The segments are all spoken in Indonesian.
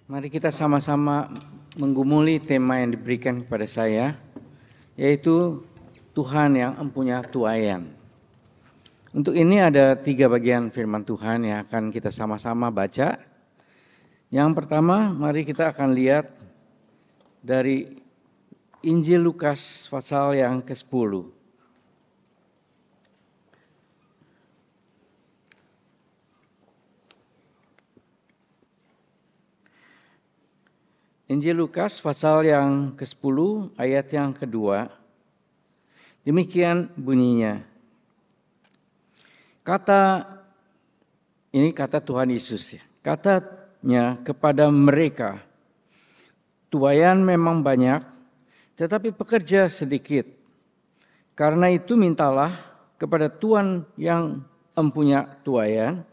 Mari kita sama-sama menggumuli tema yang diberikan kepada saya, yaitu Tuhan yang empunya tuaian. Untuk ini ada 3 bagian firman Tuhan yang akan kita sama-sama baca. Yang pertama, mari kita akan lihat dari Injil Lukas pasal yang ke-10. Injil Lukas pasal yang ke-10 ayat yang kedua. Demikian bunyinya. Ini kata Tuhan Yesus ya. Katanya kepada mereka, tuaian memang banyak, tetapi pekerja sedikit. Karena itu mintalah kepada Tuhan yang empunya tuaian,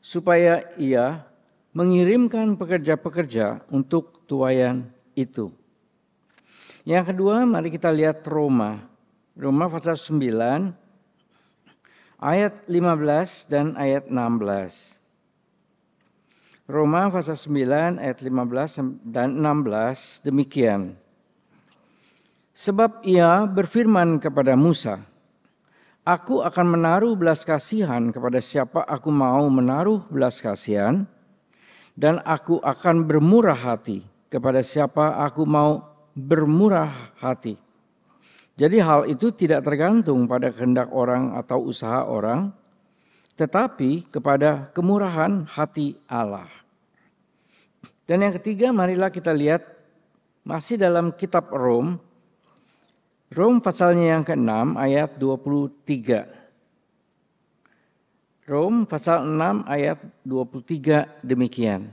supaya ia mengirimkan pekerja-pekerja untuk tuaian itu. Yang kedua, mari kita lihat Roma pasal 9 ayat 15 dan ayat 16. Roma pasal 9 ayat 15 dan 16 demikian. Sebab ia berfirman kepada Musa, aku akan menaruh belas kasihan kepada siapa aku mau menaruh belas kasihan, dan aku akan bermurah hati kepada siapa aku mau bermurah hati. Jadi hal itu tidak tergantung pada kehendak orang atau usaha orang, tetapi kepada kemurahan hati Allah. Dan yang ketiga, marilah kita lihat masih dalam kitab Rom pasalnya yang ke-6 ayat 23. Rom pasal 6 ayat 23 demikian.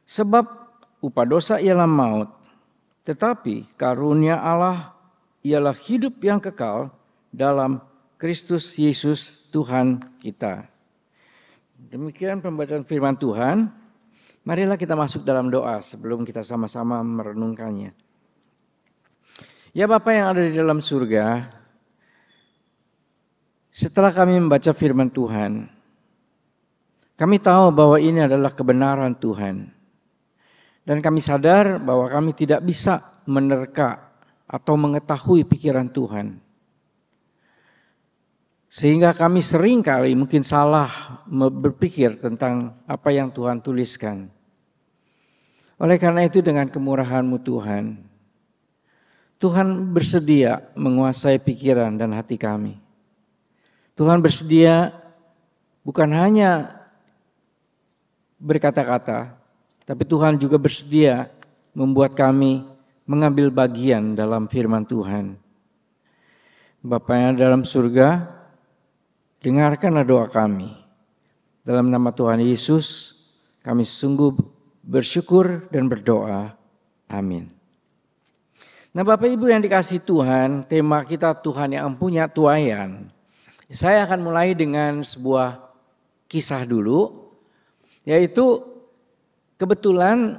Sebab upah dosa ialah maut, tetapi karunia Allah ialah hidup yang kekal dalam Kristus Yesus Tuhan kita. Demikian pembacaan firman Tuhan. Marilah kita masuk dalam doa sebelum kita sama-sama merenungkannya. Ya Bapa yang ada di dalam surga, setelah kami membaca firman Tuhan, kami tahu bahwa ini adalah kebenaran Tuhan. Dan kami sadar bahwa kami tidak bisa menerka atau mengetahui pikiran Tuhan. Sehingga kami sering kali mungkin salah berpikir tentang apa yang Tuhan tuliskan. Oleh karena itu dengan kemurahan-Mu Tuhan, Tuhan bersedia menguasai pikiran dan hati kami. Tuhan bersedia bukan hanya berkata-kata, tapi Tuhan juga bersedia membuat kami mengambil bagian dalam firman Tuhan. Bapa yang dalam surga, dengarkanlah doa kami. Dalam nama Tuhan Yesus, kami sungguh bersyukur dan berdoa. Amin. Nah Bapak Ibu yang dikasihi Tuhan, tema kita Tuhan yang empunya tuaian. Saya akan mulai dengan sebuah kisah dulu, yaitu kebetulan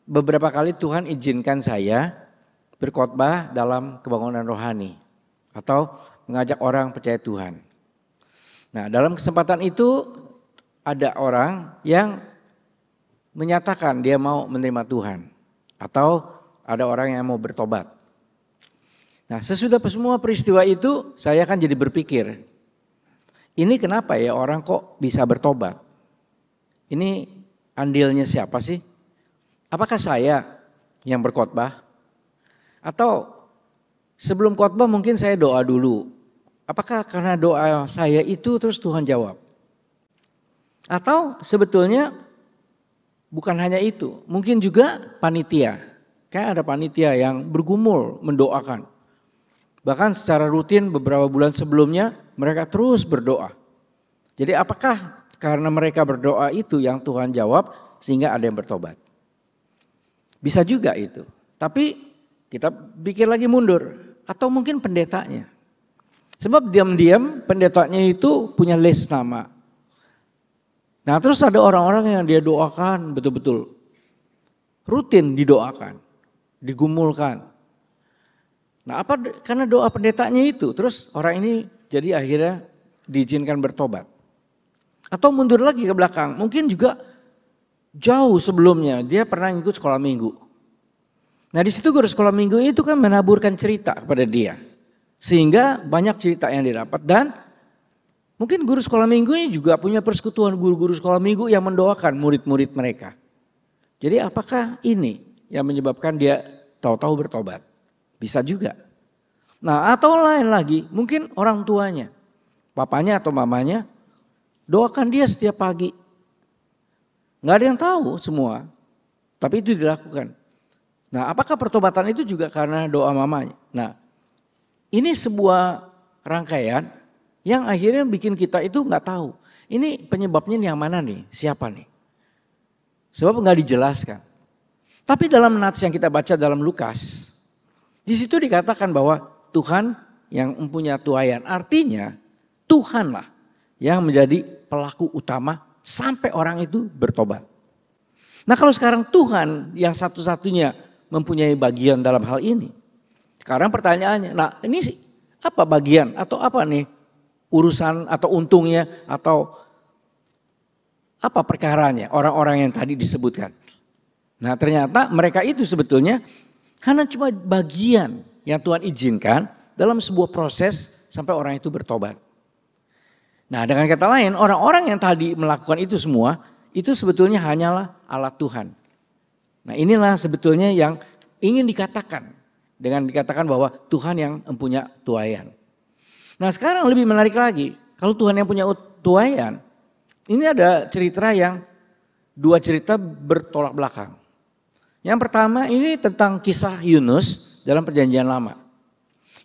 beberapa kali Tuhan izinkan saya berkhotbah dalam kebangunan rohani atau mengajak orang percaya Tuhan. Nah, dalam kesempatan itu ada orang yang menyatakan dia mau menerima Tuhan atau ada orang yang mau bertobat. Nah, sesudah semua peristiwa itu saya kan jadi berpikir, ini kenapa ya orang kok bisa bertobat? Ini andilnya siapa sih? Apakah saya yang berkhotbah? Atau sebelum khotbah mungkin saya doa dulu. Apakah karena doa saya itu terus Tuhan jawab? Atau sebetulnya bukan hanya itu, mungkin juga panitia. Kayak ada panitia yang bergumul mendoakan. Bahkan secara rutin beberapa bulan sebelumnya mereka terus berdoa. Jadi apakah karena mereka berdoa itu yang Tuhan jawab sehingga ada yang bertobat? Bisa juga itu. Tapi kita pikir lagi mundur. Atau mungkin pendetanya. Sebab diam-diam pendetanya itu punya list nama. Nah terus ada orang-orang yang dia doakan betul-betul. Rutin didoakan. Digumulkan. Nah apa karena doa pendetanya itu terus orang ini jadi akhirnya diizinkan bertobat. Atau mundur lagi ke belakang, mungkin juga jauh sebelumnya dia pernah ikut sekolah minggu. Nah di situ guru sekolah minggu itu kan menaburkan cerita kepada dia. Sehingga banyak cerita yang didapat dan mungkin guru sekolah minggu ini juga punya persekutuan guru-guru sekolah minggu yang mendoakan murid-murid mereka. Jadi apakah ini yang menyebabkan dia tahu-tahu bertobat? Bisa juga. Nah atau lain lagi mungkin orang tuanya, papanya atau mamanya doakan dia setiap pagi. Gak ada yang tahu semua, tapi itu dilakukan. Nah apakah pertobatan itu juga karena doa mamanya? Nah ini sebuah rangkaian yang akhirnya bikin kita itu gak tahu. Ini penyebabnya yang mana nih, siapa nih? Sebab gak dijelaskan. Tapi dalam nats yang kita baca dalam Lukas, di situ dikatakan bahwa Tuhan yang mempunyai tuayan. Artinya Tuhanlah yang menjadi pelaku utama sampai orang itu bertobat. Nah kalau sekarang Tuhan yang satu-satunya mempunyai bagian dalam hal ini. Sekarang pertanyaannya, nah ini apa bagian atau apa nih urusan atau untungnya atau apa perkaranya orang-orang yang tadi disebutkan. Nah ternyata mereka itu sebetulnya hanya cuma bagian yang Tuhan izinkan dalam sebuah proses sampai orang itu bertobat. Nah dengan kata lain orang-orang yang tadi melakukan itu semua itu sebetulnya hanyalah alat Tuhan. Nah inilah sebetulnya yang ingin dikatakan dengan dikatakan bahwa Tuhan yang mempunyai tuayan. Nah sekarang lebih menarik lagi kalau Tuhan yang punya tuayan ini ada cerita yang dua cerita bertolak belakang. Yang pertama ini tentang kisah Yunus dalam perjanjian lama.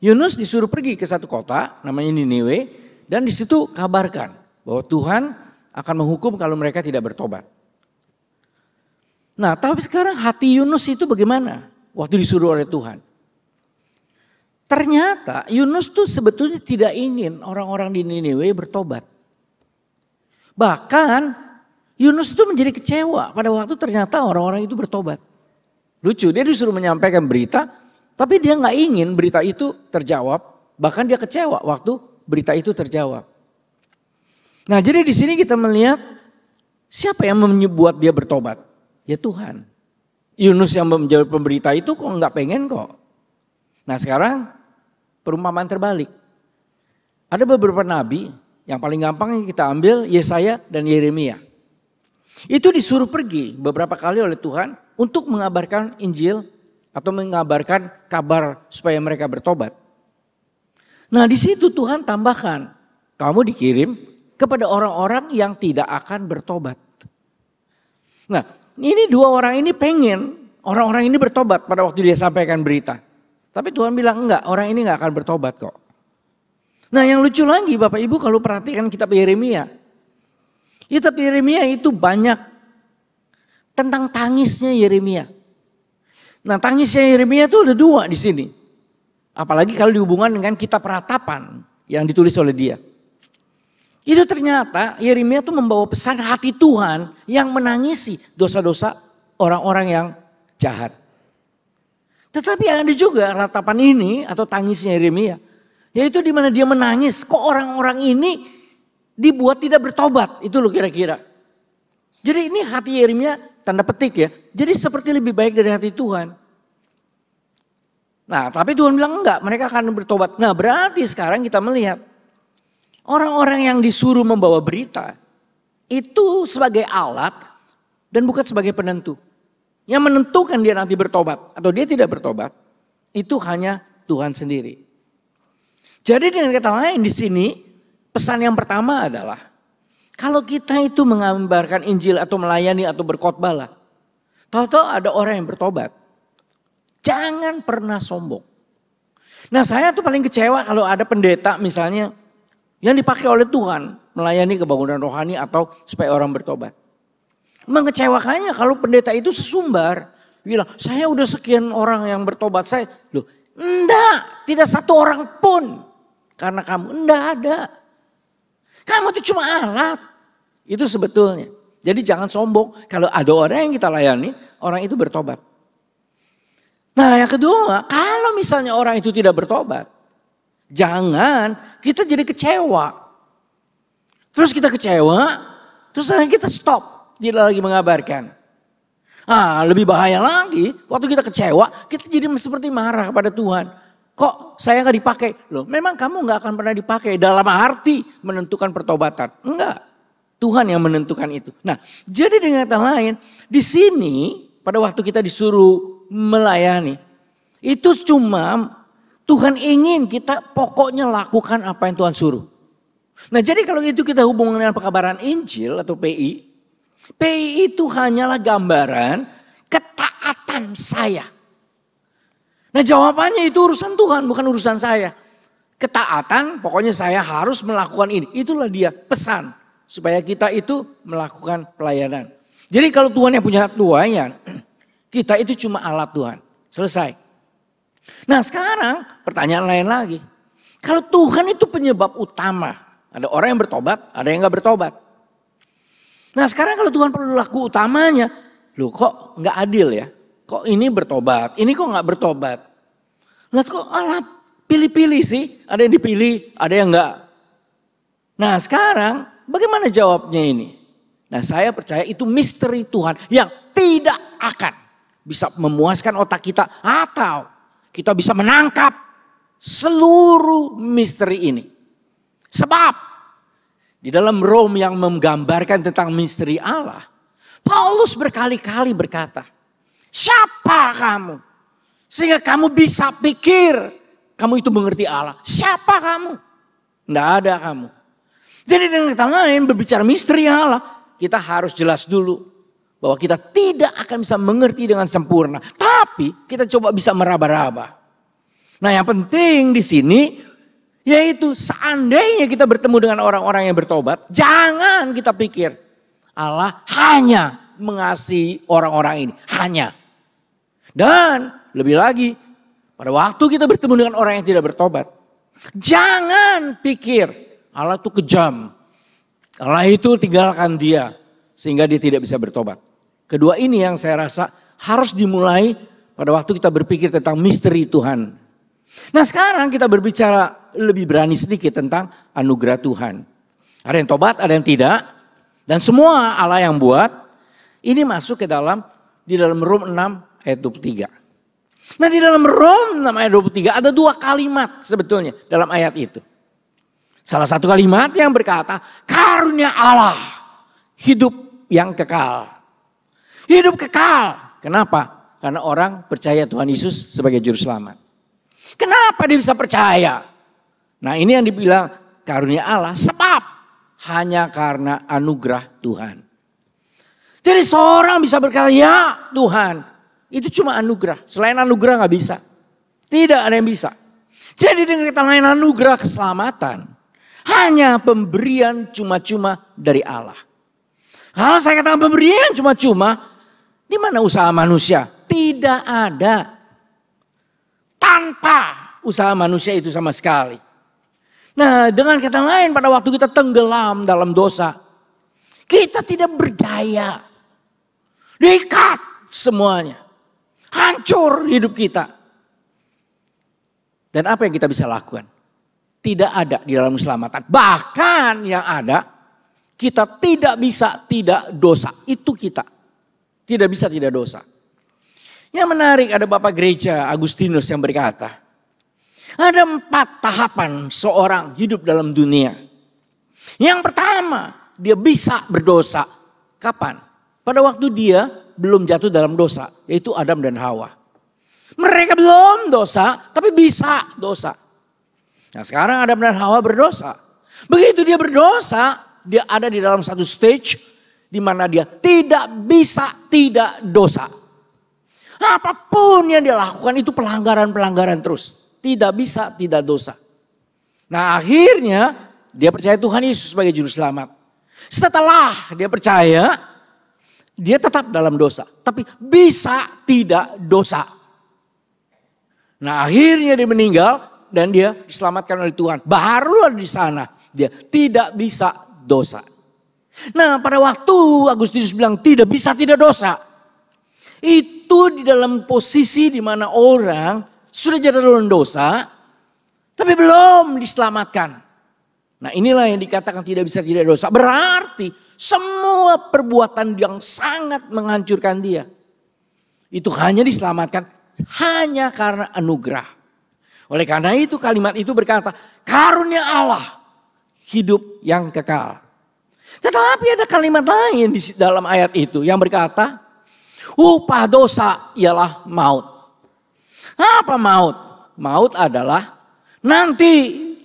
Yunus disuruh pergi ke satu kota namanya Niniwe dan di situ kabarkan bahwa Tuhan akan menghukum kalau mereka tidak bertobat. Nah tapi sekarang hati Yunus itu bagaimana waktu disuruh oleh Tuhan? Ternyata Yunus tuh sebetulnya tidak ingin orang-orang di Niniwe bertobat. Bahkan Yunus itu menjadi kecewa pada waktu ternyata orang-orang itu bertobat. Lucu, dia disuruh menyampaikan berita, tapi dia nggak ingin berita itu terjawab. Bahkan dia kecewa waktu berita itu terjawab. Nah jadi di sini kita melihat siapa yang membuat dia bertobat? Ya Tuhan. Yunus yang menjadi pemberita itu kok nggak pengen kok. Nah sekarang perumpamaan terbalik. Ada beberapa nabi yang paling gampang yang kita ambil Yesaya dan Yeremia. Itu disuruh pergi beberapa kali oleh Tuhan untuk mengabarkan Injil atau mengabarkan kabar supaya mereka bertobat. Nah di situ Tuhan tambahkan, kamu dikirim kepada orang-orang yang tidak akan bertobat. Nah ini dua orang ini pengen orang-orang ini bertobat pada waktu dia sampaikan berita. Tapi Tuhan bilang enggak, orang ini enggak akan bertobat kok. Nah yang lucu lagi Bapak Ibu kalau perhatikan kitab Yeremia. Kitab Yeremia itu banyak tentang tangisnya Yeremia. Nah tangisnya Yeremia itu ada dua di sini. Apalagi kalau dihubungkan dengan kitab Ratapan yang ditulis oleh dia. Itu ternyata Yeremia itu membawa pesan hati Tuhan yang menangisi dosa-dosa orang-orang yang jahat. Tetapi ada juga ratapan ini atau tangisnya Yeremia. Yaitu di mana dia menangis, kok orang-orang ini dibuat tidak bertobat. Itu loh kira-kira. Jadi ini hati Yeremia tanda petik ya. Jadi seperti lebih baik dari hati Tuhan. Nah tapi Tuhan bilang enggak, mereka akan bertobat. Nah berarti sekarang kita melihat orang-orang yang disuruh membawa berita itu sebagai alat dan bukan sebagai penentu. Yang menentukan dia nanti bertobat atau dia tidak bertobat itu hanya Tuhan sendiri. Jadi dengan kata lain di sini pesan yang pertama adalah kalau kita itu mengabarkan Injil atau melayani atau berkhotbah lah, tahu-tahu ada orang yang bertobat, jangan pernah sombong. Nah saya tuh paling kecewa kalau ada pendeta misalnya yang dipakai oleh Tuhan melayani kebangunan rohani atau supaya orang bertobat. Mengecewakannya kalau pendeta itu sesumbar. Bilang saya udah sekian orang yang bertobat. Loh enggak, tidak satu orang pun. Karena kamu enggak ada. Kamu itu cuma alat. Itu sebetulnya. Jadi jangan sombong. Kalau ada orang yang kita layani, orang itu bertobat. Nah yang kedua, kalau misalnya orang itu tidak bertobat. Jangan kita jadi kecewa. Terus kita kecewa, terus kita stop. Dia lagi mengabarkan. Lebih bahaya lagi, waktu kita kecewa, kita jadi seperti marah kepada Tuhan. Kok saya nggak dipakai? Loh, memang kamu nggak akan pernah dipakai dalam arti menentukan pertobatan. Enggak, Tuhan yang menentukan itu. Nah, jadi dengan kata lain, di sini pada waktu kita disuruh melayani, itu cuma Tuhan ingin kita pokoknya lakukan apa yang Tuhan suruh. Nah, jadi kalau itu kita hubungkan dengan pekabaran Injil atau PI, PI itu hanyalah gambaran ketaatan saya. Nah, jawabannya itu urusan Tuhan, bukan urusan saya. Ketaatan, pokoknya saya harus melakukan ini. Itulah dia pesan supaya kita itu melakukan pelayanan. Jadi kalau Tuhan yang punya pelayanan, kita itu cuma alat Tuhan. Selesai. Nah, sekarang pertanyaan lain lagi. Kalau Tuhan itu penyebab utama, ada orang yang bertobat, ada yang gak bertobat. Nah, sekarang kalau Tuhan perlu laku utamanya, loh kok gak adil ya? Kok ini bertobat, ini kok gak bertobat? Lihat kok pilih-pilih sih, ada yang dipilih, ada yang gak. Nah, sekarang bagaimana jawabnya ini? Nah, saya percaya itu misteri Tuhan yang tidak akan bisa memuaskan otak kita atau kita bisa menangkap seluruh misteri ini. Sebab di dalam Rom yang menggambarkan tentang misteri Allah, Paulus berkali-kali berkata, siapa kamu? Sehingga kamu bisa pikir kamu itu mengerti Allah. Siapa kamu? Tidak ada kamu. Jadi dengan kata lain berbicara misteri Allah, kita harus jelas dulu bahwa kita tidak akan bisa mengerti dengan sempurna. Tapi kita coba bisa meraba-raba. Nah, yang penting di sini yaitu seandainya kita bertemu dengan orang-orang yang bertobat, jangan kita pikir Allah hanya mengasihi orang-orang ini. Hanya. Dan lebih lagi, pada waktu kita bertemu dengan orang yang tidak bertobat, jangan pikir Allah itu kejam. Allah itu tinggalkan dia sehingga dia tidak bisa bertobat. Kedua ini yang saya rasa harus dimulai pada waktu kita berpikir tentang misteri Tuhan. Nah, sekarang kita berbicara lebih berani sedikit tentang anugerah Tuhan. Ada yang tobat, ada yang tidak. Dan semua Allah yang buat, ini masuk ke di dalam Rom 6 ayat 23. Nah, di dalam Rom 6 ayat 23 ada dua kalimat sebetulnya dalam ayat itu. Salah satu kalimat yang berkata, karunia Allah, hidup yang kekal. Hidup kekal. Kenapa? Karena orang percaya Tuhan Yesus sebagai juru selamat. Kenapa dia bisa percaya? Nah, ini yang dibilang karunia Allah sebab hanya karena anugerah Tuhan. Jadi seorang bisa berkata, ya Tuhan, itu cuma anugerah. Selain anugerah gak bisa. Tidak ada yang bisa. Jadi dengan kata lain anugerah keselamatan hanya pemberian cuma-cuma dari Allah. Kalau saya katakan pemberian cuma-cuma, di mana usaha manusia? Tidak ada. Tanpa usaha manusia itu sama sekali. Nah, dengan kata lain pada waktu kita tenggelam dalam dosa, kita tidak berdaya. Diikat semuanya. Hancur hidup kita. Dan apa yang kita bisa lakukan? Tidak ada di dalam keselamatan. Bahkan yang ada, kita tidak bisa tidak dosa. Itu kita. Tidak bisa tidak dosa. Yang menarik ada Bapak Gereja Agustinus yang berkata, ada 4 tahapan seorang hidup dalam dunia. Yang pertama, dia bisa berdosa. Kapan? Pada waktu dia belum jatuh dalam dosa, yaitu Adam dan Hawa. Mereka belum dosa, tapi bisa dosa. Nah, sekarang Adam dan Hawa berdosa. Begitu dia berdosa, dia ada di dalam satu stage di mana dia tidak bisa tidak dosa. Apapun yang dia lakukan itu pelanggaran-pelanggaran terus. Tidak bisa tidak dosa. Nah, akhirnya dia percaya Tuhan Yesus sebagai juru selamat. Setelah dia percaya, dia tetap dalam dosa. Tapi bisa tidak dosa. Nah, akhirnya dia meninggal dan dia diselamatkan oleh Tuhan. Barulah di sana dia tidak bisa dosa. Nah, pada waktu Agustinus bilang tidak bisa tidak dosa, itu di dalam posisi di mana orang sudah jatuh dalam dosa, tapi belum diselamatkan. Nah, inilah yang dikatakan tidak bisa tidak dosa. Berarti semua perbuatan yang sangat menghancurkan dia, Itu hanya diselamatkan hanya karena anugerah. Oleh karena itu kalimat itu berkata, karunia Allah hidup yang kekal. Tetapi ada kalimat lain di dalam ayat itu yang berkata, upah dosa ialah maut. Apa maut? Maut adalah nanti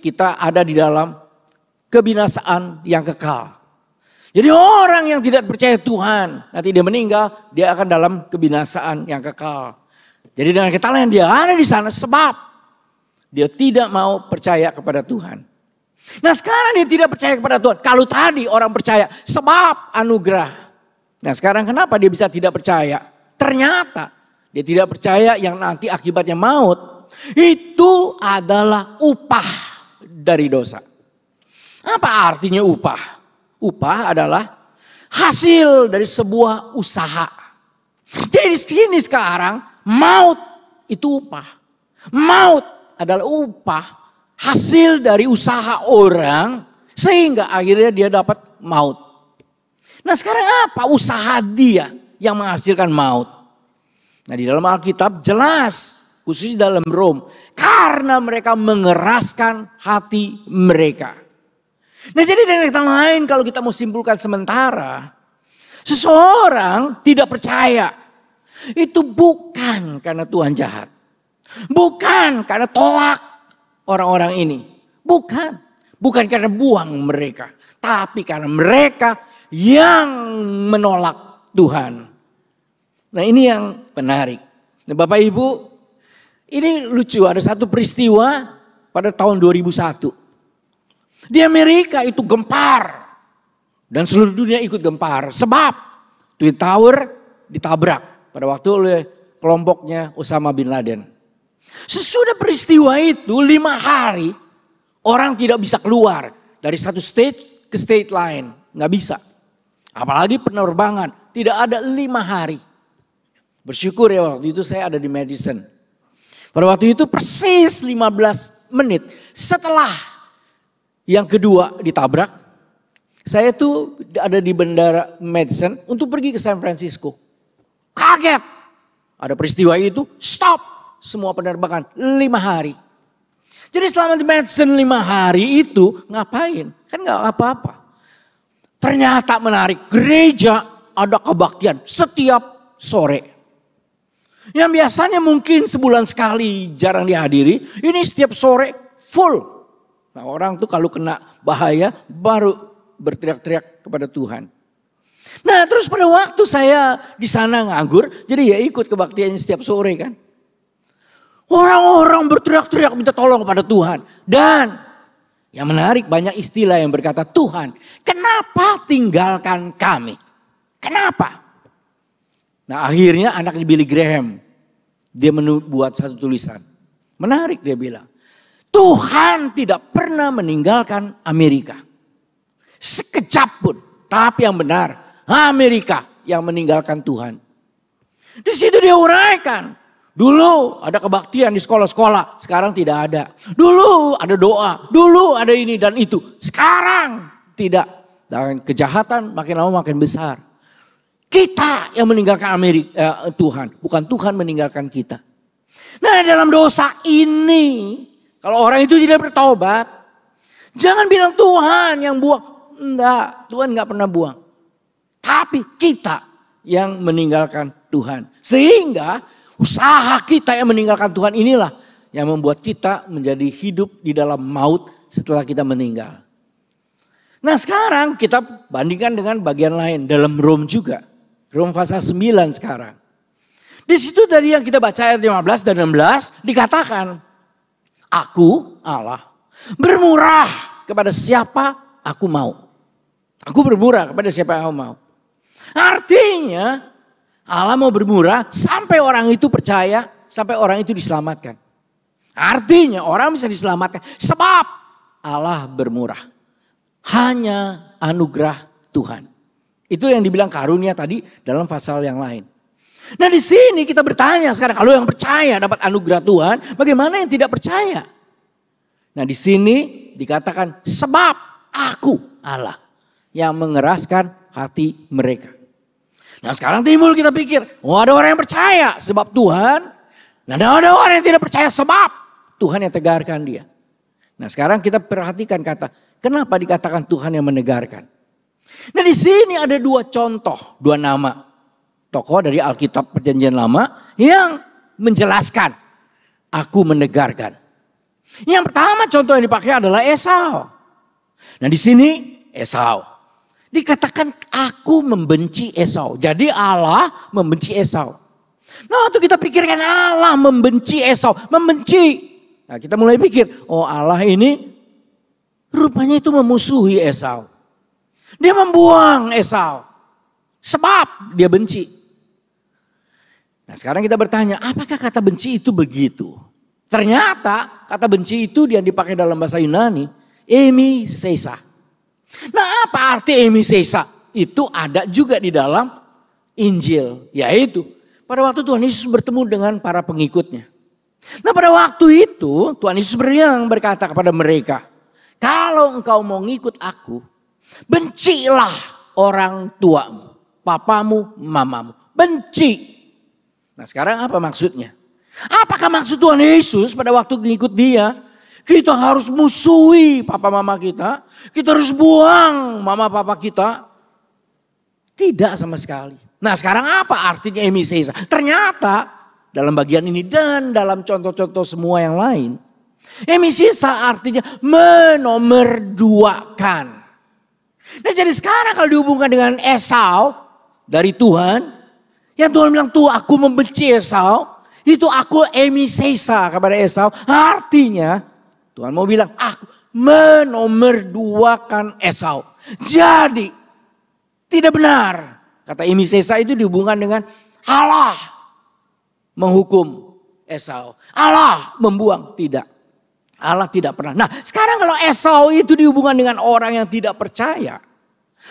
kita ada di dalam kebinasaan yang kekal. Jadi orang yang tidak percaya Tuhan, nanti dia meninggal, dia akan dalam kebinasaan yang kekal. Jadi dengan kata lain dia ada di sana sebab dia tidak mau percaya kepada Tuhan. Nah sekarang dia tidak percaya kepada Tuhan. Kalau tadi orang percaya sebab anugerah. Nah sekarang kenapa dia bisa tidak percaya? Ternyata dia tidak percaya yang nanti akibatnya maut. Itu adalah upah dari dosa. Apa artinya upah? Upah adalah hasil dari sebuah usaha. Jadi di sini sekarang maut itu upah. Maut adalah upah hasil dari usaha orang sehingga akhirnya dia dapat maut. Nah sekarang apa usaha dia yang menghasilkan maut? Nah di dalam Alkitab jelas khususnya dalam Rom karena mereka mengeraskan hati mereka. Nah jadi dengan kata lain kalau kita mau simpulkan sementara. Seseorang tidak percaya. Itu bukan karena Tuhan jahat. Bukan karena tolak orang-orang ini. Bukan. Bukan karena buang mereka. Tapi karena mereka yang menolak Tuhan. Nah ini yang menarik. Nah Bapak Ibu. Ini lucu ada satu peristiwa pada tahun 2001. Di Amerika itu gempar. Dan seluruh dunia ikut gempar. Sebab Twin Tower ditabrak pada waktu oleh kelompoknya Osama Bin Laden. Sesudah peristiwa itu 5 hari orang tidak bisa keluar dari satu state ke state lain. Nggak bisa. Apalagi penerbangan. Tidak ada 5 hari. Bersyukur ya waktu itu saya ada di Madison. Pada waktu itu persis 15 menit setelah yang kedua ditabrak, saya tuh ada di bandara Madison untuk pergi ke San Francisco. Kaget, ada peristiwa itu, stop semua penerbangan 5 hari. Jadi selama di Madison 5 hari itu ngapain? Kan gak apa-apa. Ternyata menarik, gereja ada kebaktian setiap sore. Yang biasanya mungkin sebulan sekali jarang dihadiri, ini setiap sore full. Nah orang tuh kalau kena bahaya baru berteriak-teriak kepada Tuhan. Nah terus pada waktu saya di sana nganggur, jadi ya ikut kebaktiannya setiap sore kan. Orang-orang berteriak-teriak minta tolong kepada Tuhan. Dan yang menarik banyak istilah yang berkata, Tuhan kenapa tinggalkan kami? Kenapa? Nah akhirnya anaknya Billy Graham, dia membuat satu tulisan. Menarik dia bilang. Tuhan tidak pernah meninggalkan Amerika. Sekejap pun. Tapi yang benar, Amerika yang meninggalkan Tuhan. Di situ dia uraikan. Dulu ada kebaktian di sekolah-sekolah, sekarang tidak ada. Dulu ada doa, dulu ada ini dan itu. Sekarang tidak. Dan kejahatan makin lama makin besar. Kita yang meninggalkan Amerika, Tuhan. Bukan Tuhan meninggalkan kita. Nah dalam dosa ini, kalau orang itu tidak bertobat, jangan bilang Tuhan yang buang. Enggak, Tuhan enggak pernah buang. Tapi kita yang meninggalkan Tuhan. Sehingga usaha kita yang meninggalkan Tuhan inilah yang membuat kita menjadi hidup di dalam maut setelah kita meninggal. Nah sekarang kita bandingkan dengan bagian lain dalam Rom juga. Rom pasal 9 sekarang. Di situ dari yang kita baca ayat 15 dan 16 dikatakan. Aku Allah bermurah kepada siapa aku mau. Aku bermurah kepada siapa yang aku mau. Artinya Allah mau bermurah sampai orang itu percaya, sampai orang itu diselamatkan. Artinya orang bisa diselamatkan sebab Allah bermurah. Hanya anugerah Tuhan. Itu yang dibilang karunia tadi dalam pasal yang lain. Nah di sini kita bertanya sekarang, kalau yang percaya dapat anugerah Tuhan, bagaimana yang tidak percaya? Nah di sini dikatakan sebab aku Allah yang mengeraskan hati mereka. Nah sekarang timbul kita pikir, oh ada orang yang percaya sebab Tuhan. Nah ada orang yang tidak percaya sebab Tuhan yang tegarkan dia. Nah sekarang kita perhatikan kata, kenapa dikatakan Tuhan yang menegarkan. Nah di sini ada dua contoh, dua nama tokoh dari Alkitab Perjanjian Lama yang menjelaskan aku menegarkan. Yang pertama contoh yang dipakai adalah Esau. Nah di sini Esau dikatakan aku membenci Esau. Jadi Allah membenci Esau. Nah waktu kita pikirkan Allah membenci Esau, membenci. Nah kita mulai pikir, oh Allah ini rupanya itu memusuhi Esau. Dia membuang Esau sebab dia benci. Nah sekarang kita bertanya, apakah kata benci itu begitu? Ternyata kata benci itu yang dipakai dalam bahasa Yunani, emisesa. Nah apa arti emisesa? Itu ada juga di dalam Injil, yaitu pada waktu Tuhan Yesus bertemu dengan para pengikutnya. Nah pada waktu itu Tuhan Yesus berkata kepada mereka, kalau engkau mau ngikut aku, bencilah orang tuamu, papamu, mamamu. Benci. Nah sekarang apa maksudnya? Apakah maksud Tuhan Yesus pada waktu ngikut dia, kita harus musuhi papa mama kita, kita harus buang mama papa kita? Tidak sama sekali. Nah sekarang apa artinya emisesa? Ternyata dalam bagian ini dan dalam contoh-contoh semua yang lain, emisesa artinya menomorduakan. Nah jadi sekarang kalau dihubungkan dengan Esau dari Tuhan, yang Tuhan bilang tuh aku membenci Esau, itu aku emisesa kepada Esau. Artinya Tuhan mau bilang aku menomorduakan Esau. Jadi tidak benar kata emisesa itu dihubungkan dengan Allah menghukum Esau. Allah membuang. Tidak. Allah tidak pernah. Nah sekarang kalau Esau itu dihubungkan dengan orang yang tidak percaya.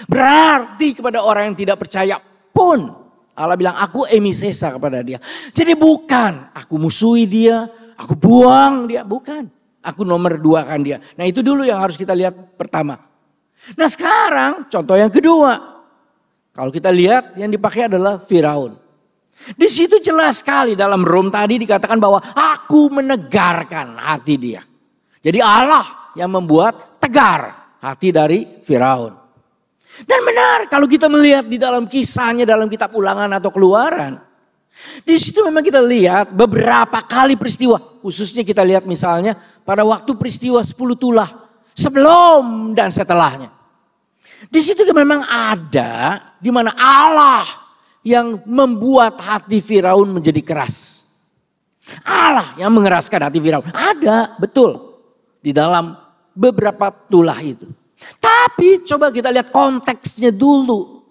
Berarti kepada orang yang tidak percaya pun Allah bilang aku emisesa kepada dia. Jadi bukan aku musuhi dia, aku buang dia. Bukan. Aku nomor duakan dia. Nah itu dulu yang harus kita lihat pertama. Nah sekarang contoh yang kedua. Kalau kita lihat yang dipakai adalah Firaun. Di situ jelas sekali dalam Rom tadi dikatakan bahwa aku menegarkan hati dia. Jadi Allah yang membuat tegar hati dari Firaun. Dan benar kalau kita melihat di dalam kisahnya dalam kitab Ulangan atau Keluaran. Di situ memang kita lihat beberapa kali peristiwa. Khususnya kita lihat misalnya pada waktu peristiwa 10 tulah. Sebelum dan setelahnya. Di situ memang ada di mana Allah yang membuat hati Firaun menjadi keras. Allah yang mengeraskan hati Firaun. Ada, betul. Di dalam beberapa tulah itu. Tapi coba kita lihat konteksnya dulu.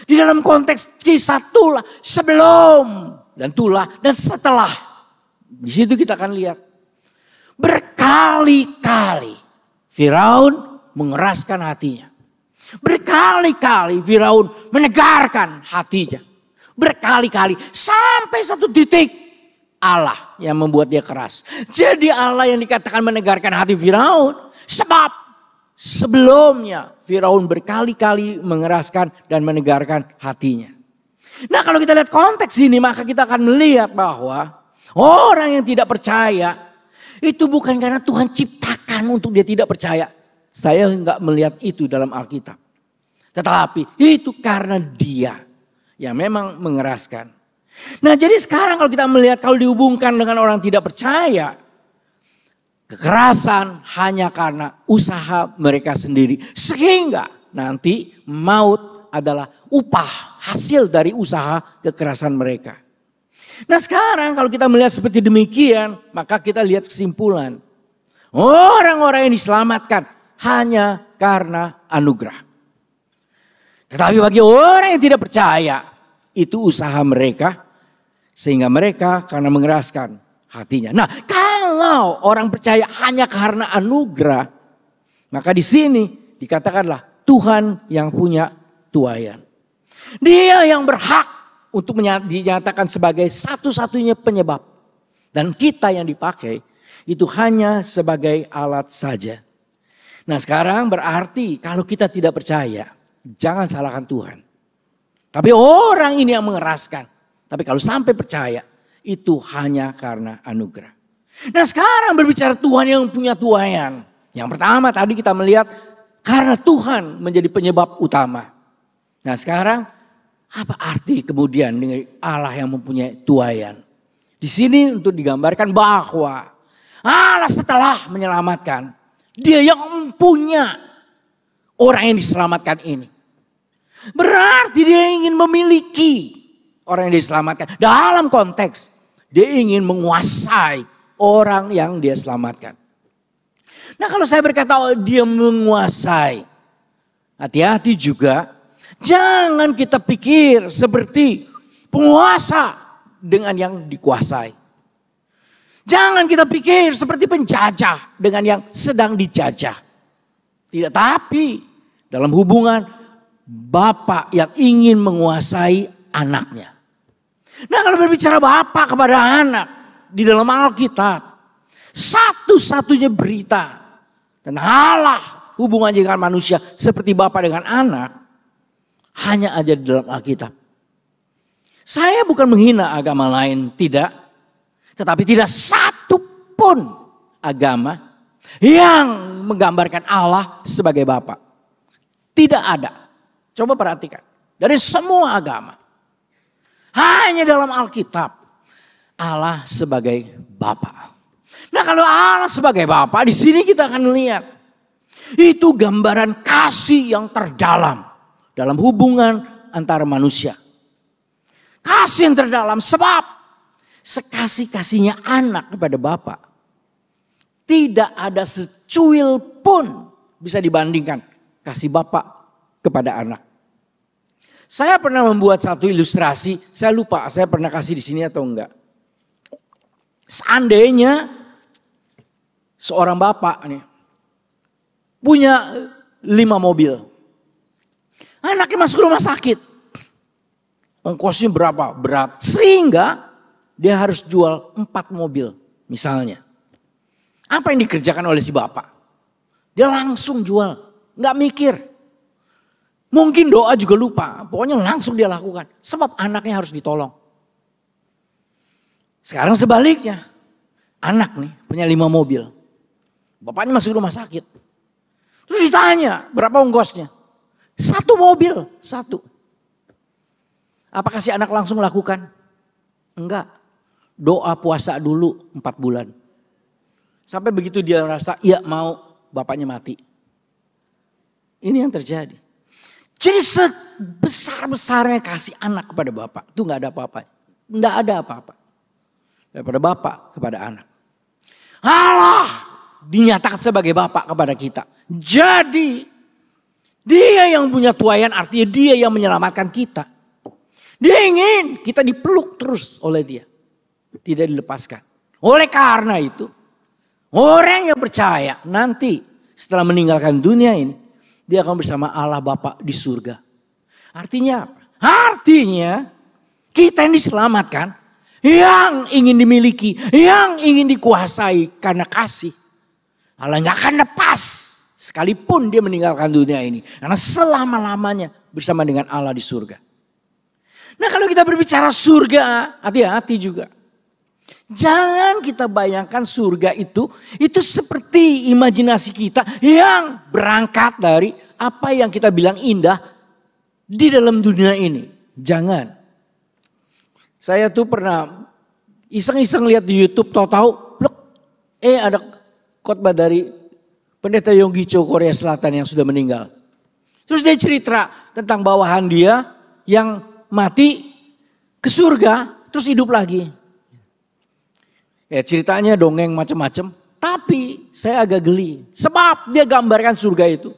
Di dalam konteks kisah tulah. Sebelum dan tulah dan setelah. Di situ kita akan lihat. Berkali-kali Firaun mengeraskan hatinya. Berkali-kali Firaun menegarkan hatinya. Berkali-kali sampai satu titik Allah yang membuat dia keras. Jadi Allah yang dikatakan menegarkan hati Firaun. Sebab sebelumnya Firaun berkali-kali mengeraskan dan menegarkan hatinya. Nah kalau kita lihat konteks ini maka kita akan melihat bahwa orang yang tidak percaya itu bukan karena Tuhan ciptakan untuk dia tidak percaya. Saya enggak melihat itu dalam Alkitab. Tetapi itu karena dia yang memang mengeraskan. Nah jadi sekarang kalau kita melihat kalau dihubungkan dengan orang tidak percaya. Kekerasan hanya karena usaha mereka sendiri. Sehingga nanti maut adalah upah hasil dari usaha kekerasan mereka. Nah sekarang kalau kita melihat seperti demikian maka kita lihat kesimpulan. Orang-orang yang diselamatkan hanya karena anugerah. Tetapi bagi orang yang tidak percaya, itu usaha mereka. Sehingga mereka karena mengeraskan hatinya. Nah kalau orang percaya hanya karena anugerah. Maka di sini dikatakanlah Tuhan yang punya tuaian. Dia yang berhak untuk dinyatakan sebagai satu-satunya penyebab. Dan kita yang dipakai itu hanya sebagai alat saja. Nah sekarang berarti kalau kita tidak percaya, jangan salahkan Tuhan. Tapi orang ini yang mengeraskan. Tapi kalau sampai percaya, itu hanya karena anugerah. Nah sekarang berbicara Tuhan yang punya tuayan. Yang pertama tadi kita melihat karena Tuhan menjadi penyebab utama. Nah sekarang apa arti kemudian dengan Allah yang mempunyai tuayan? Di sini untuk digambarkan bahwa Allah setelah menyelamatkan, Dia yang punya orang yang diselamatkan ini. Berarti Dia ingin memiliki orang yang diselamatkan. Dalam konteks Dia ingin menguasai orang yang Dia selamatkan. Nah kalau saya berkata Dia menguasai, hati-hati juga. Jangan kita pikir seperti penguasa dengan yang dikuasai. Jangan kita pikir seperti penjajah dengan yang sedang dijajah. Tidak, tapi dalam hubungan Bapak yang ingin menguasai anaknya. Nah kalau berbicara Bapak kepada anak di dalam Alkitab, satu-satunya berita tentang Allah hubungannya dengan manusia seperti Bapak dengan anak hanya ada di dalam Alkitab. Saya bukan menghina agama lain, tidak. Tetapi tidak satu pun agama yang menggambarkan Allah sebagai Bapa. Tidak ada. Coba perhatikan. Dari semua agama. Hanya dalam Alkitab Allah sebagai Bapa. Nah kalau Allah sebagai Bapa, di sini kita akan lihat. Itu gambaran kasih yang terdalam dalam hubungan antara manusia. Kasih yang terdalam sebab sekasih-kasihnya anak kepada Bapa. Tidak ada secuil pun bisa dibandingkan kasih Bapa kepada anak. Saya pernah membuat satu ilustrasi, saya lupa saya pernah kasih di sini atau enggak. Seandainya seorang bapak nih punya 5 mobil. Anaknya masuk rumah sakit. Ongkosnya berapa? Berat. Sehingga dia harus jual 4 mobil misalnya. Apa yang dikerjakan oleh si bapak? Dia langsung jual. Nggak mikir. Mungkin doa juga lupa. Pokoknya langsung dia lakukan. Sebab anaknya harus ditolong. Sekarang sebaliknya. Anak nih punya 5 mobil. Bapaknya masuk rumah sakit. Terus ditanya berapa ongkosnya? 1 mobil. 1. Apakah si anak langsung lakukan? Enggak. Doa puasa dulu 4 bulan. Sampai begitu dia merasa iya mau bapaknya mati. Ini yang terjadi. Jadi sebesar-besarnya kasih anak kepada bapak. Itu enggak ada apa-apa. Enggak ada apa-apa. Daripada bapak kepada anak. Allah dinyatakan sebagai bapak kepada kita. Jadi dia yang punya tuayan artinya dia yang menyelamatkan kita. Dia ingin kita dipeluk terus oleh dia. Tidak dilepaskan. Oleh karena itu. Orang yang percaya nanti setelah meninggalkan dunia ini. Dia akan bersama Allah Bapa di surga. Artinya apa? Artinya kita yang diselamatkan. Yang ingin dimiliki. Yang ingin dikuasai karena kasih. Allah gak akan lepas. Sekalipun dia meninggalkan dunia ini. Karena selama-lamanya bersama dengan Allah di surga. Nah kalau kita berbicara surga, hati-hati juga. Jangan kita bayangkan surga itu seperti imajinasi kita yang berangkat dari apa yang kita bilang indah di dalam dunia ini. Jangan. Saya tuh pernah iseng-iseng lihat di YouTube, tahu-tahu ada khotbah dari Pendeta Yonggi Cho Korea Selatan yang sudah meninggal. Terus dia cerita tentang bawahan dia yang mati ke surga terus hidup lagi. Ya ceritanya dongeng macam-macam. Tapi saya agak geli. Sebab dia gambarkan surga itu.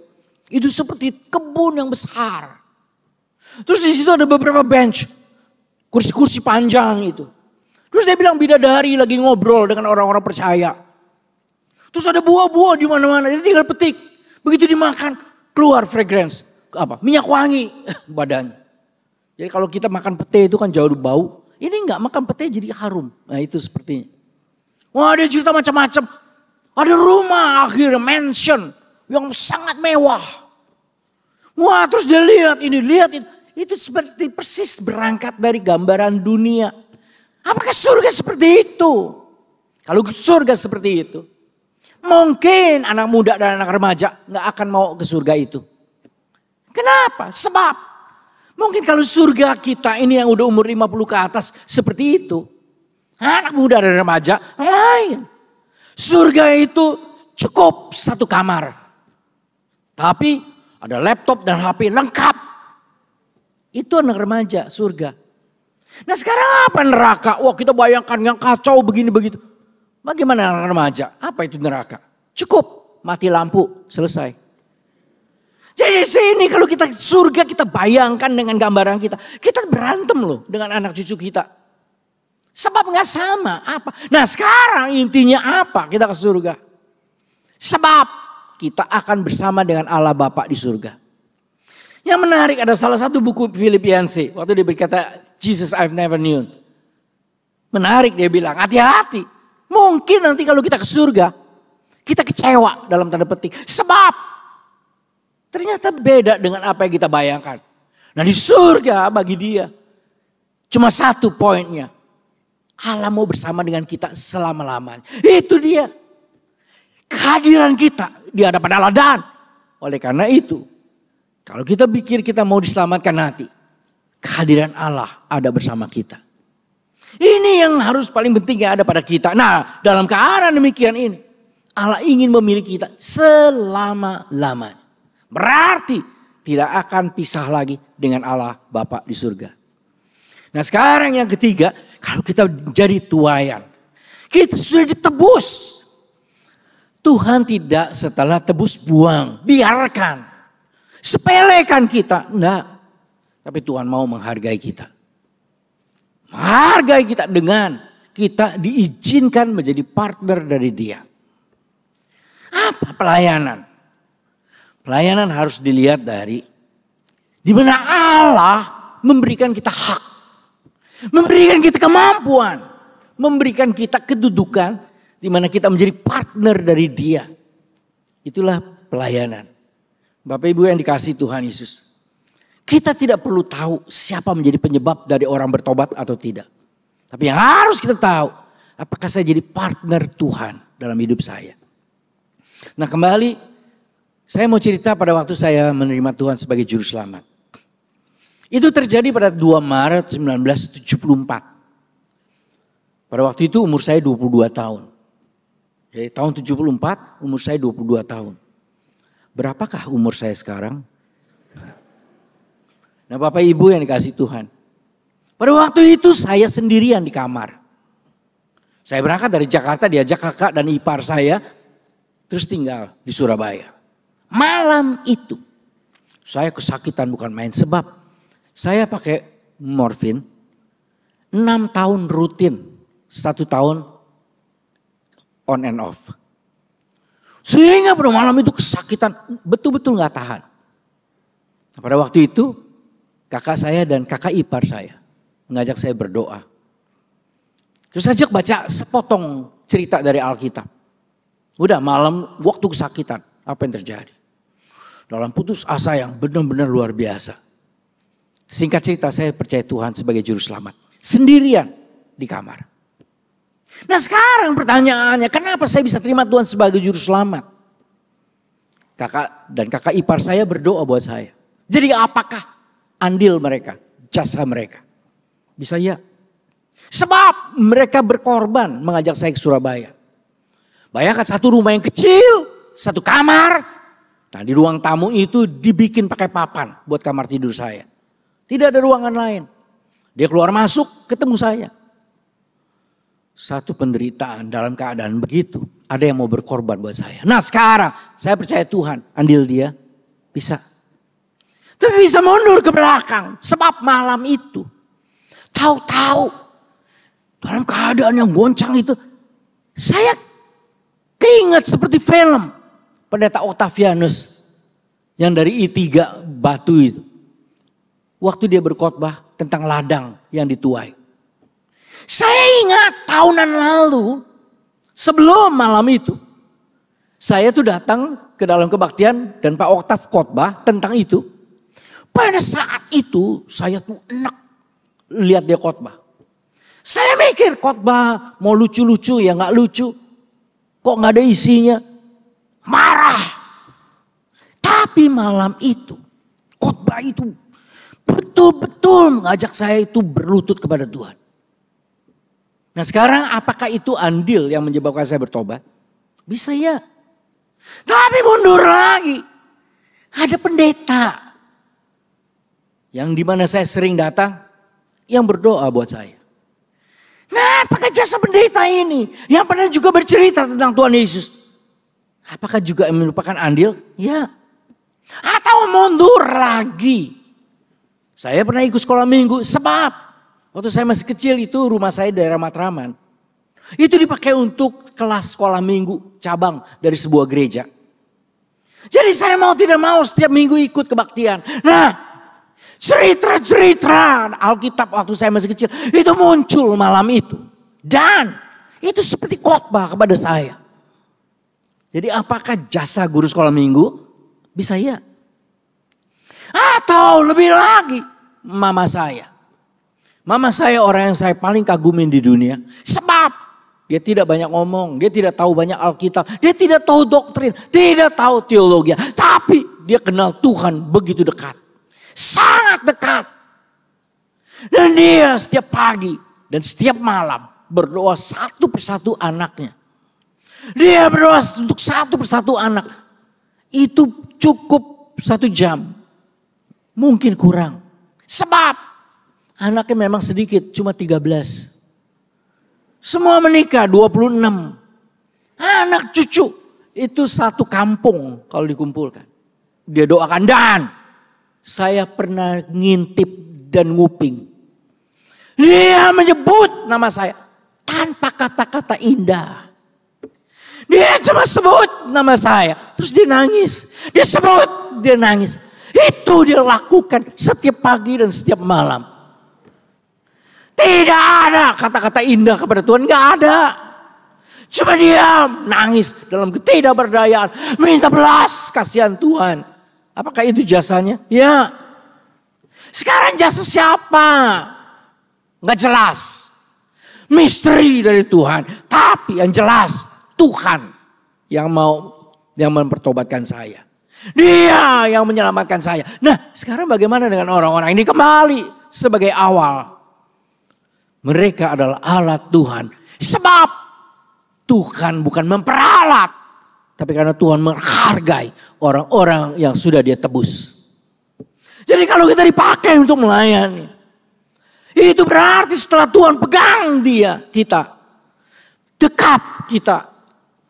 Itu seperti kebun yang besar. Terus di situ ada beberapa bench. Kursi-kursi panjang itu. Terus dia bilang bidadari lagi ngobrol dengan orang-orang percaya. Terus ada buah-buah di mana-mana. Dia tinggal petik. Begitu dimakan keluar fragrance. Minyak wangi badannya. Jadi kalau kita makan pete itu kan jauh bau. Ini enggak, makan pete jadi harum. Nah itu sepertinya. Wah dia cerita macam-macam. Ada rumah akhirnya mansion yang sangat mewah. Wah terus dia lihat ini. Itu seperti persis berangkat dari gambaran dunia. Apakah surga seperti itu? Kalau surga seperti itu, mungkin anak muda dan anak remaja gak akan mau ke surga itu. Kenapa? Sebab mungkin kalau surga kita ini yang udah umur 50 ke atas seperti itu. Anak muda dan remaja lain. Surga itu cukup satu kamar. Tapi ada laptop dan HP lengkap. Itu anak remaja surga. Nah sekarang apa neraka? Wah kita bayangkan yang kacau begini begitu. Bagaimana anak remaja? Apa itu neraka? Cukup mati lampu selesai. Jadi di sini kalau kita surga kita bayangkan dengan gambaran kita. Kita berantem loh dengan anak cucu kita. Sebab gak sama apa. Nah sekarang intinya apa kita ke surga? Sebab kita akan bersama dengan Allah Bapa di surga. Yang menarik ada salah satu buku Filipiansi. Waktu dia berkata Jesus I've never knew. Menarik dia bilang hati-hati. Mungkin nanti kalau kita ke surga. Kita kecewa dalam tanda petik. Sebab ternyata beda dengan apa yang kita bayangkan. Nah di surga bagi dia. Cuma satu poinnya. Allah mau bersama dengan kita selama-lamanya. Itu dia. Kehadiran kita di hadapan Allah dan oleh karena itu. Kalau kita pikir kita mau diselamatkan nanti. Kehadiran Allah ada bersama kita. Ini yang harus paling penting yang ada pada kita. Nah dalam keadaan demikian ini. Allah ingin memiliki kita selama-lamanya. Berarti tidak akan pisah lagi dengan Allah Bapa di surga. Nah sekarang yang ketiga. Kalau kita jadi tuayan. Kita sudah ditebus. Tuhan tidak setelah tebus buang. Biarkan. Sepelekan kita. Enggak. Tapi Tuhan mau menghargai kita. Menghargai kita dengan kita diizinkan menjadi partner dari dia. Apa pelayanan? Pelayanan harus dilihat dari di mana Allah memberikan kita hak. Memberikan kita kemampuan. Memberikan kita kedudukan. Di mana kita menjadi partner dari dia. Itulah pelayanan. Bapak Ibu yang dikasihi Tuhan Yesus. Kita tidak perlu tahu siapa menjadi penyebab dari orang bertobat atau tidak. Tapi yang harus kita tahu. Apakah saya jadi partner Tuhan dalam hidup saya. Nah kembali. Saya mau cerita pada waktu saya menerima Tuhan sebagai juru selamat. Itu terjadi pada 2 Maret 1974. Pada waktu itu umur saya 22 tahun. Jadi tahun 74 umur saya 22 tahun. Berapakah umur saya sekarang? Nah Bapak Ibu yang dikasihi Tuhan. Pada waktu itu saya sendirian di kamar. Saya berangkat dari Jakarta diajak kakak dan ipar saya. Terus tinggal di Surabaya. Malam itu saya kesakitan bukan main sebab. Saya pakai morfin 6 tahun rutin, 1 tahun on and off. Sehingga pada malam itu kesakitan betul-betul gak tahan. Pada waktu itu kakak saya dan kakak ipar saya mengajak saya berdoa. Terus ajak baca sepotong cerita dari Alkitab. Udah malam waktu kesakitan apa yang terjadi. Dalam putus asa yang benar-benar luar biasa. Singkat cerita saya percaya Tuhan sebagai juru selamat. Sendirian di kamar. Nah sekarang pertanyaannya kenapa saya bisa terima Tuhan sebagai juru selamat? Kakak dan kakak ipar saya berdoa buat saya. Jadi apakah andil mereka, jasa mereka? Bisa ya. Sebab mereka berkorban mengajak saya ke Surabaya. Bayangkan satu rumah yang kecil, satu kamar. Nah di ruang tamu itu dibikin pakai papan buat kamar tidur saya. Tidak ada ruangan lain. Dia keluar masuk ketemu saya. Satu penderitaan dalam keadaan begitu. Ada yang mau berkorban buat saya. Nah sekarang saya percaya Tuhan andil dia bisa. Tapi bisa mundur ke belakang. Sebab malam itu. Tahu-tahu dalam keadaan yang goncang itu. Saya keinget seperti film. Pendeta Octavianus. Yang dari I3 Batu itu. Waktu dia berkhotbah tentang ladang yang dituai. Saya ingat tahunan lalu sebelum malam itu. Saya tuh datang ke dalam kebaktian dan Pak Oktav khotbah tentang itu. pada saat itu saya tuh enak lihat dia khotbah. Saya mikir khotbah mau lucu-lucu ya nggak lucu. Kok nggak ada isinya? Marah. Tapi malam itu khotbah itu betul-betul mengajak saya itu berlutut kepada Tuhan. Nah sekarang apakah itu andil yang menyebabkan saya bertobat? Bisa ya. Tapi mundur lagi. Ada pendeta. Yang dimana saya sering datang. Yang berdoa buat saya. Nah apakah jasa pendeta ini. Yang pernah juga bercerita tentang Tuhan Yesus. Apakah juga merupakan andil? Ya. Atau mundur lagi. Saya pernah ikut sekolah minggu. Sebab waktu saya masih kecil itu rumah saya daerah Matraman. Itu dipakai untuk kelas sekolah minggu cabang dari sebuah gereja. Jadi saya mau tidak mau setiap minggu ikut kebaktian. Nah cerita-cerita Alkitab waktu saya masih kecil itu muncul malam itu. Dan itu seperti khotbah kepada saya. Jadi apakah jasa guru sekolah minggu? Bisa ya. Atau lebih lagi mama saya. Mama saya orang yang saya paling kagumin di dunia. Sebab dia tidak banyak ngomong, dia tidak tahu banyak Alkitab, dia tidak tahu doktrin, tidak tahu teologi. Tapi dia kenal Tuhan begitu dekat. Sangat dekat. Dan dia setiap pagi dan setiap malam berdoa satu persatu anaknya. Dia berdoa untuk satu persatu anak. Itu cukup 1 jam. Mungkin kurang. Sebab anaknya memang sedikit, cuma 13. Semua menikah 26. Anak cucu itu satu kampung kalau dikumpulkan. Dia doakan dan saya pernah ngintip dan nguping. Dia menyebut nama saya tanpa kata-kata indah. Dia cuma sebut nama saya. Terus dia nangis. Dia sebut, dia nangis. Itu dia lakukan setiap pagi dan setiap malam. Tidak ada kata-kata indah kepada Tuhan. Gak ada. Cuma diam, nangis dalam ketidakberdayaan. Minta belas kasihan Tuhan. Apakah itu jasanya? Ya. Sekarang jasa siapa? Gak jelas. Misteri dari Tuhan. Tapi yang jelas Tuhan yang mempertobatkan saya. Dia yang menyelamatkan saya. Nah sekarang bagaimana dengan orang-orang ini kembali sebagai awal. Mereka adalah alat Tuhan. Sebab Tuhan bukan memperalat. Tapi karena Tuhan menghargai orang-orang yang sudah dia tebus. Jadi kalau kita dipakai untuk melayani. Itu berarti setelah Tuhan pegang kita. Dekap kita.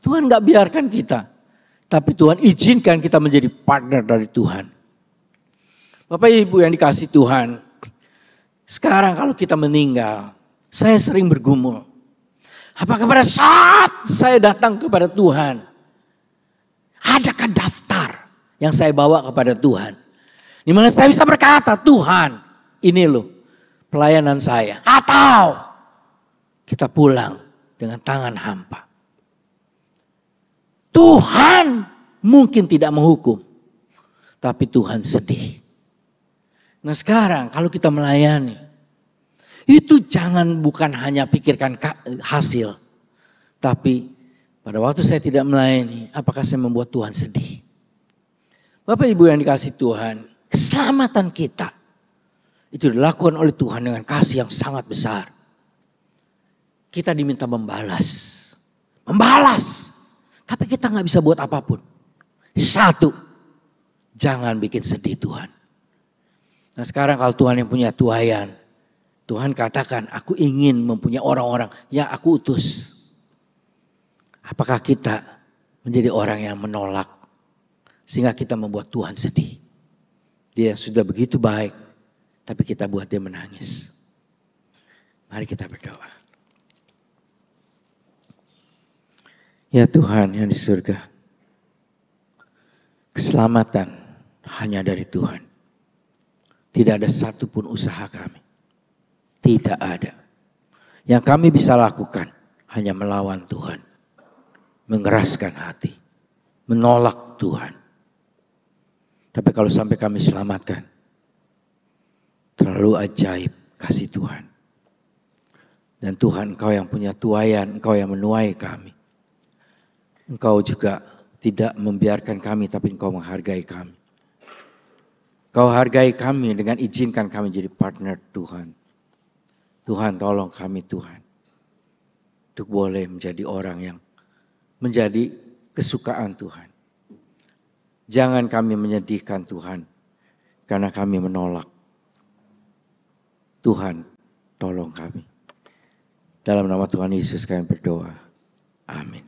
Tuhan gak biarkan kita. Tapi Tuhan izinkan kita menjadi partner dari Tuhan. Bapak Ibu yang dikasih Tuhan. Sekarang kalau kita meninggal. Saya sering bergumul. Apakah pada saat saya datang kepada Tuhan. Adakah daftar yang saya bawa kepada Tuhan. Di mana saya bisa berkata, Tuhan ini loh pelayanan saya. Atau kita pulang dengan tangan hampa. Tuhan mungkin tidak menghukum. Tapi Tuhan sedih. Nah sekarang kalau kita melayani. Itu bukan hanya pikirkan hasil. Tapi pada waktu saya tidak melayani, apakah saya membuat Tuhan sedih? Bapak Ibu yang dikasih Tuhan, keselamatan kita itu dilakukan oleh Tuhan dengan kasih yang sangat besar. Kita diminta membalas. Membalas. Tapi kita gak bisa buat apapun. Satu, jangan bikin sedih Tuhan. Nah sekarang kalau Tuhan yang punya tuayan, Tuhan katakan, aku ingin mempunyai orang-orang yang aku utus. Apakah kita menjadi orang yang menolak sehingga kita membuat Tuhan sedih? Dia sudah begitu baik, tapi kita buat dia menangis. Mari kita berdoa. Ya Tuhan yang di surga, keselamatan hanya dari Tuhan. Tidak ada satupun usaha kami. Tidak ada. Yang kami bisa lakukan hanya melawan Tuhan. Mengeraskan hati. Menolak Tuhan. Tapi kalau sampai kami selamatkan, Terlalu ajaib kasih Tuhan. Dan Tuhan, Engkau yang punya tuaian, Engkau yang menuai kami. Engkau juga tidak membiarkan kami, tapi Engkau menghargai kami. Engkau hargai kami dengan izinkan kami jadi partner Tuhan. Tuhan, tolong kami Tuhan, untuk boleh menjadi orang yang menjadi kesukaan Tuhan. Jangan kami menyedihkan Tuhan, karena kami menolak. Tuhan, tolong kami. Dalam nama Tuhan Yesus kami berdoa. Amin.